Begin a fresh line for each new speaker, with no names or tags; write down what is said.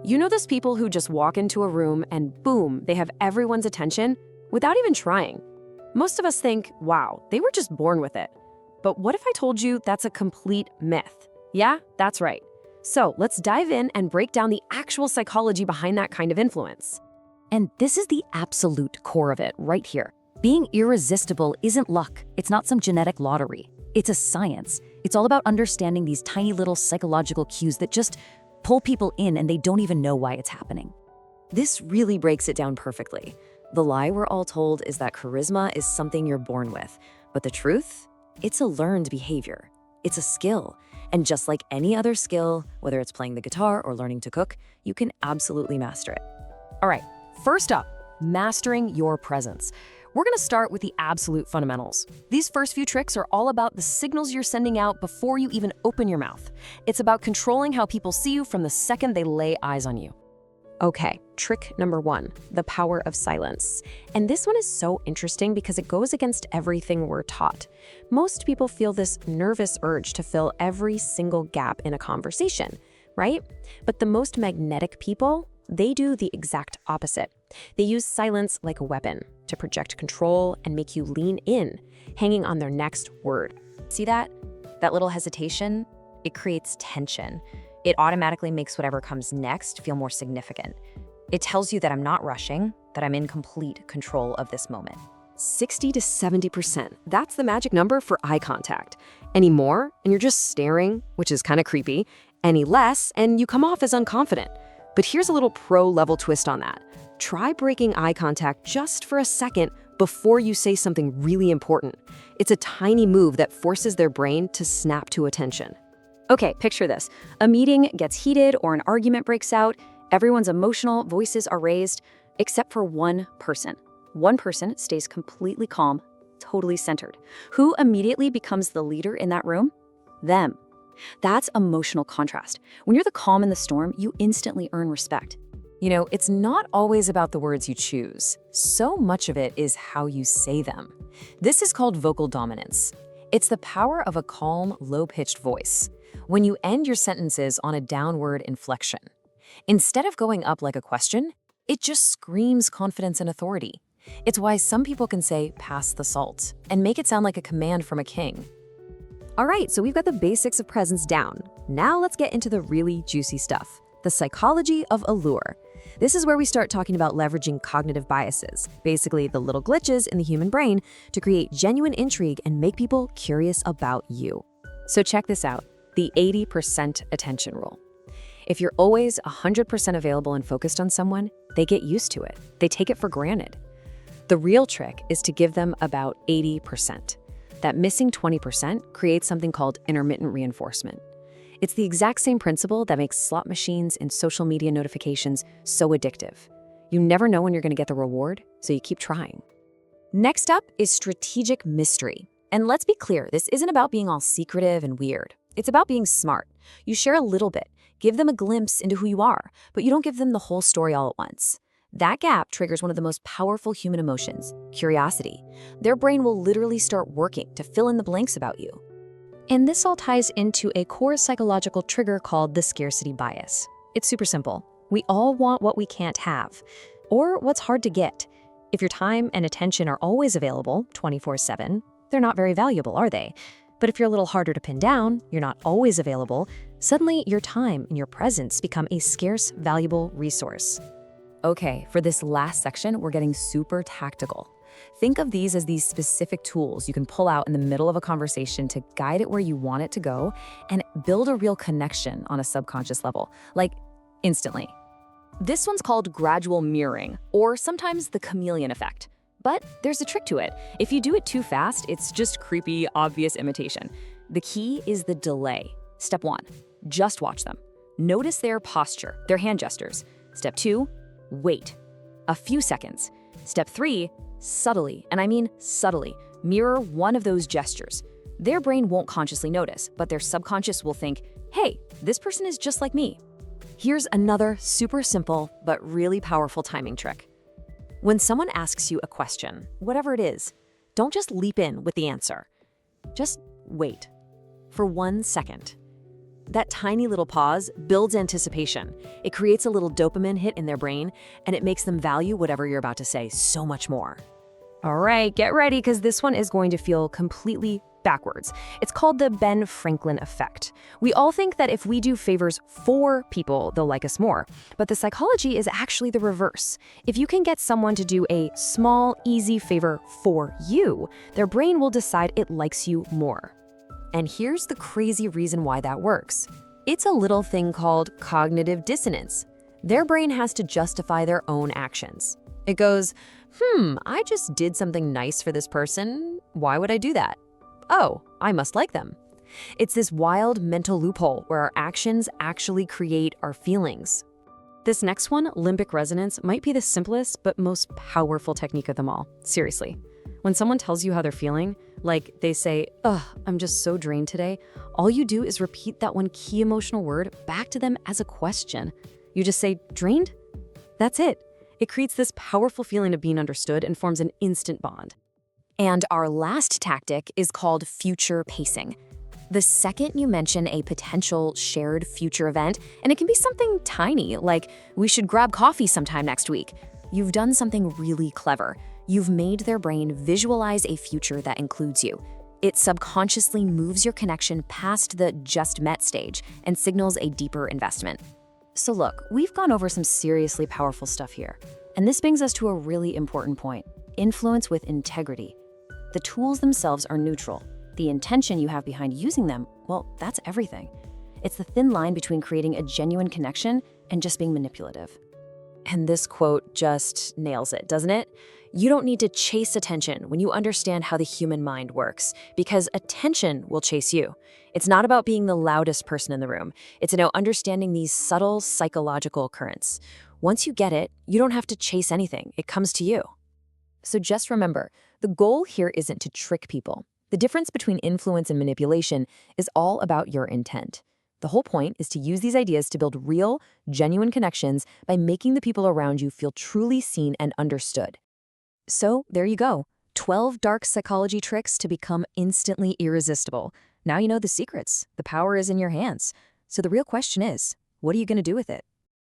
You know those people who just walk into a room and boom, they have everyone's attention without even trying? Most of us think, wow, they were just born with it. But what if I told you that's a complete myth? Yeah, that's right. So let's dive in and break down the actual psychology behind that kind of influence.
And this is the absolute core of it right here. Being irresistible isn't luck. It's not some genetic lottery. It's a science. It's all about understanding these tiny little psychological cues that just pull people in and they don't even know why it's happening.
This really breaks it down perfectly. The lie we're all told is that charisma is something you're born with. But the truth? It's a learned behavior. It's a skill. And just like any other skill, whether it's playing the guitar or learning to cook, you can absolutely master it. All right, first up, mastering your presence. We're gonna start with the absolute fundamentals. These first few tricks are all about the signals you're sending out before you even open your mouth. It's about controlling how people see you from the second they lay eyes on you. Okay, trick number 1, the power of silence. And this one is so interesting because it goes against everything we're taught. Most people feel this nervous urge to fill every single gap in a conversation, right? But the most magnetic people, they do the exact opposite. They use silence like a weapon to project control and make you lean in, hanging on their next word.
See that? That little hesitation? It creates tension. It automatically makes whatever comes next feel more significant. It tells you that I'm not rushing, that I'm in complete control of this moment.
60 to 70%. That's the magic number for eye contact. Any more, and you're just staring, which is kind of creepy. Any less, and you come off as unconfident. But here's a little pro-level twist on that. Try breaking eye contact just for a second before you say something really important. It's a tiny move that forces their brain to snap to attention. Okay, picture this. A meeting gets heated or an argument breaks out. Everyone's emotional, voices are raised, except for one person. One person stays completely calm, totally centered. Who immediately becomes the leader in that room? Them. That's emotional contrast. When you're the calm in the storm, you instantly earn respect. You know, it's not always about the words you choose. So much of it is how you say them. This is called vocal dominance. It's the power of a calm, low-pitched voice. When you end your sentences on a downward inflection. Instead of going up like a question, it just screams confidence and authority. It's why some people can say, pass the salt, and make it sound like a command from a king. All right, so we've got the basics of presence down. Now let's get into the really juicy stuff, the psychology of allure. This is where we start talking about leveraging cognitive biases, basically the little glitches in the human brain, to create genuine intrigue and make people curious about you. So check this out, the 80% attention rule. If you're always 100% available and focused on someone, they get used to it. They take it for granted. The real trick is to give them about 80%. That missing 20% creates something called intermittent reinforcement. It's the exact same principle that makes slot machines and social media notifications so addictive. You never know when you're going to get the reward, so you keep trying. Next up is strategic mystery. And let's be clear, this isn't about being all secretive and weird. It's about being smart. You share a little bit, give them a glimpse into who you are, but you don't give them the whole story all at once. That gap triggers one of the most powerful human emotions, curiosity. Their brain will literally start working to fill in the blanks about you. And this all ties into a core psychological trigger called the scarcity bias. It's super simple. We all want what we can't have, or what's hard to get. If your time and attention are always available, 24/7, they're not very valuable, are they? But if you're a little harder to pin down, you're not always available, suddenly your time and your presence become a scarce, valuable resource. Okay, for this last section, we're getting super tactical. Think of these as these specific tools you can pull out in the middle of a conversation to guide it where you want it to go and build a real connection on a subconscious level, like instantly. This one's called gradual mirroring, or sometimes the chameleon effect. But there's a trick to it. If you do it too fast, it's just creepy, obvious imitation. The key is the delay. Step 1, just watch them. Notice their posture, their hand gestures. Step 2, wait. A few seconds. Step 3, subtly, and I mean subtly, mirror one of those gestures. Their brain won't consciously notice, but their subconscious will think, hey, this person is just like me. Here's another super simple but really powerful timing trick. When someone asks you a question, whatever it is, don't just leap in with the answer. Just wait for 1 second. That tiny little pause builds anticipation. It creates a little dopamine hit in their brain, and it makes them value whatever you're about to say so much more. All right, get ready, because this one is going to feel completely backwards. It's called the Ben Franklin effect. We all think that if we do favors for people, they'll like us more. But the psychology is actually the reverse. If you can get someone to do a small, easy favor for you, their brain will decide it likes you more. And here's the crazy reason why that works. It's a little thing called cognitive dissonance. Their brain has to justify their own actions. It goes, I just did something nice for this person. Why would I do that? Oh, I must like them. It's this wild mental loophole where our actions actually create our feelings. This next one, limbic resonance, might be the simplest but most powerful technique of them all. Seriously. When someone tells you how they're feeling, like they say, ugh, I'm just so drained today, all you do is repeat that one key emotional word back to them as a question. You just say, drained? That's it. It creates this powerful feeling of being understood and forms an instant bond. And our last tactic is called future pacing. The second you mention a potential shared future event, and it can be something tiny, like we should grab coffee sometime next week, you've done something really clever. You've made their brain visualize a future that includes you. It subconsciously moves your connection past the just met stage and signals a deeper investment. So look, we've gone over some seriously powerful stuff here. And this brings us to a really important point: influence with integrity. The tools themselves are neutral. The intention you have behind using them, well, that's everything. It's the thin line between creating a genuine connection and just being manipulative. And this quote just nails it, doesn't it? You don't need to chase attention when you understand how the human mind works, because attention will chase you. It's not about being the loudest person in the room. It's about understanding these subtle psychological currents. Once you get it, you don't have to chase anything. It comes to you. So just remember, the goal here isn't to trick people. The difference between influence and manipulation is all about your intent. The whole point is to use these ideas to build real, genuine connections by making the people around you feel truly seen and understood. So there you go, 12 dark psychology tricks to become instantly irresistible. Now you know the secrets. The power is in your hands. So the real question is, what are you going to do with it?